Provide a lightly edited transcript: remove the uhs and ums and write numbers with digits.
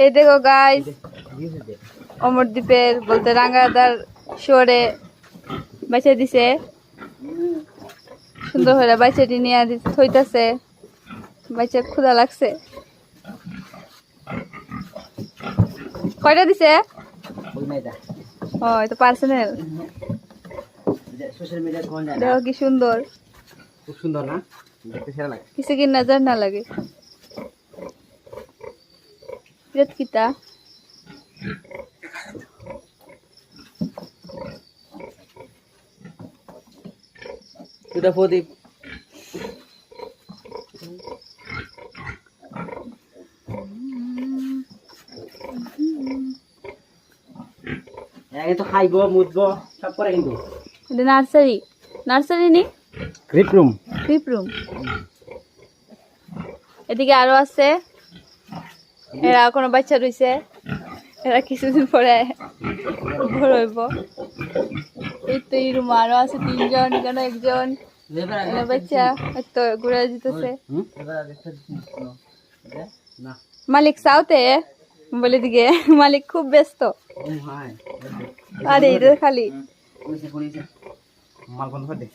এই দেখো গাইস, অমরদ্বীপের বলতে রাঙ্গাদার শহরে বাইচা দিছে, সুন্দর করে বাইচাটি নিয়ে থইতাছে। বাইচা ক্ষুধা লাগছে। কয়টা দিছে? ও এটা পার্সোনাল। দেখো কি সুন্দর, খুব সুন্দর না? দেখতে সেরা লাগে। কিছু কি নজর না লাগে। কিতা দুটা প্রদীপ। তো খাইবো মুতবো সব করে কিন্তু। এটা নার্সারি, নার্সারি নি গ্রিপ রুম, গ্রিপ রুম। এদিকে আরো আছে, এরা কোনো বাচ্চা রয়েছে, এরা কিছুদিন পরে বড় হইব। এই তো এই রুম আরো আছে তিনজন, কেন একজন বাচ্চা তো ঘুরে যেতেছে। মালিক সাউতে বলে দিকে, মালিক খুব ব্যস্ত। আরে এটা খালি মাল বন্ধ করে দেখি।